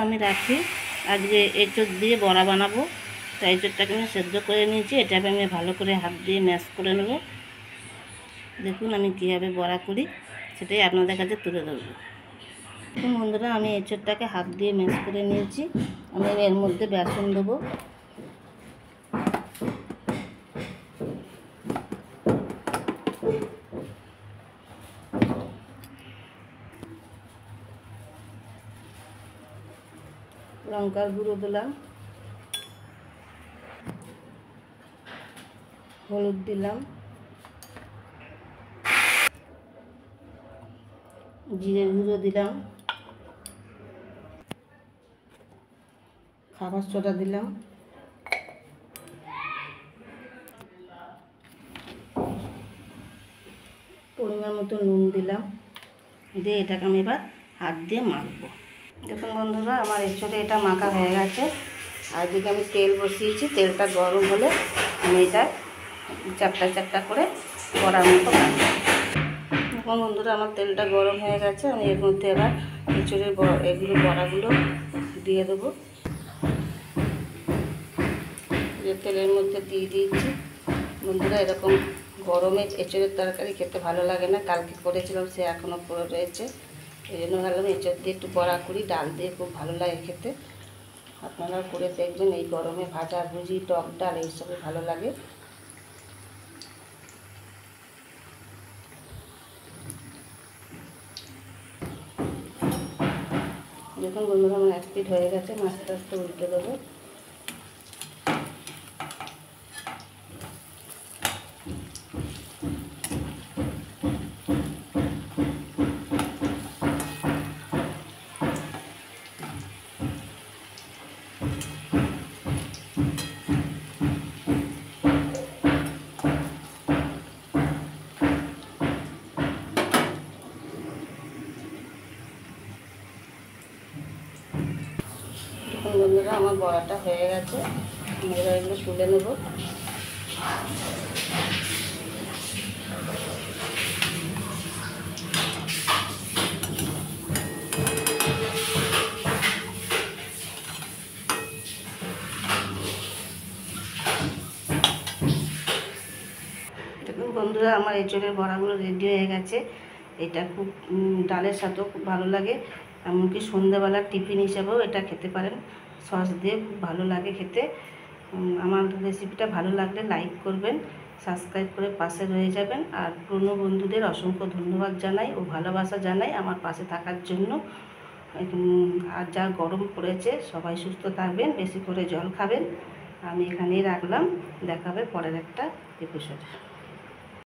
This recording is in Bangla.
আমি রাখি। আজকে এঁচোড় দিয়ে বড়া বানাবো, তাই এঁচোড়টাকে আমি সেদ্ধ করে নিয়েছি। এটাকে আমি ভালো করে হাত দিয়ে ম্যাশ করে নেব। দেখুন আমি কীভাবে বড়া করি সেটাই আপনাদের কাছে তুলে ধরবো। দেখুন বন্ধুরা, আমি এঁচোড়টাকে হাত দিয়ে ম্যাশ করে নিয়েছি। আমি এর মধ্যে বেসন দেবো। লঙ্কার গুঁড়ো দিলাম, হলুদ দিলাম, জিরে গুঁড়ো দিলাম, খাবার সোডা দিলাম, পরিমাণ মতো নুন দিলাম। দিয়ে এটাকে আমি এবার হাত দিয়ে মাখবো। দেখুন বন্ধুরা, আমার এঁচোড়ে এটা মাখা হয়ে গেছে। আর এদিকে আমি তেল বসিয়েছি। তেলটা গরম হলে আমি এটা চ্যাপটা চ্যাপটা করে বড়ার মতো বানাবো। দেখুন বন্ধুরা, আমার তেলটা গরম হয়ে গেছে। আমি এর মধ্যে এবার এঁচোড়ের এগুলো বড়াগুলো দিয়ে দেবো। যে তেলের মধ্যে দিয়ে দিয়েছি। বন্ধুরা, এরকম গরমে এঁচোড়ের তরকারি খেতে ভালো লাগে না। কালকে করেছিলাম, সে এখনও পড়ে রয়েছে। এই জন্য ভাবলাম এঁচোড় দিয়ে একটু বড়া করি। ডাল দিয়ে খুব ভালো লাগে খেতে। আপনারা করে দেখবেন। এই গরমে ভাজা ভুজি, টক ডাল এইসবই ভালো লাগে। দেখুন বন্ধুরা, আমার এক পিঠ হয়ে গেছে। আস্তে আস্তে উল্টে দেবো। দেখুন বন্ধুরা, আমার বড়াটা হয়ে গেছে। এবার এগুলো তুলে নেব। দেখুন বন্ধুরা, আমার এঁচোড়ের বড়াগুলো রেডি হয়ে গেছে। এটা খুব ডালের সাথেও খুব ভালো লাগে। এমনকি সন্ধ্যাবেলার টিফিন হিসাবেও এটা খেতে পারেন। সস দিয়ে খুব ভালো লাগে খেতে। আমার রেসিপিটা ভালো লাগলে লাইক করবেন, সাবস্ক্রাইব করে পাশে রয়ে যাবেন। আর পুরনো বন্ধুদের অসংখ্য ধন্যবাদ জানাই ও ভালোবাসা জানাই আমার পাশে থাকার জন্য। আর যা গরম পড়েছে, সবাই সুস্থ থাকবেন, বেশি করে জল খাবেন। আমি এখানেই রাখলাম। দেখা হবে পরের একটা এপিসোডে।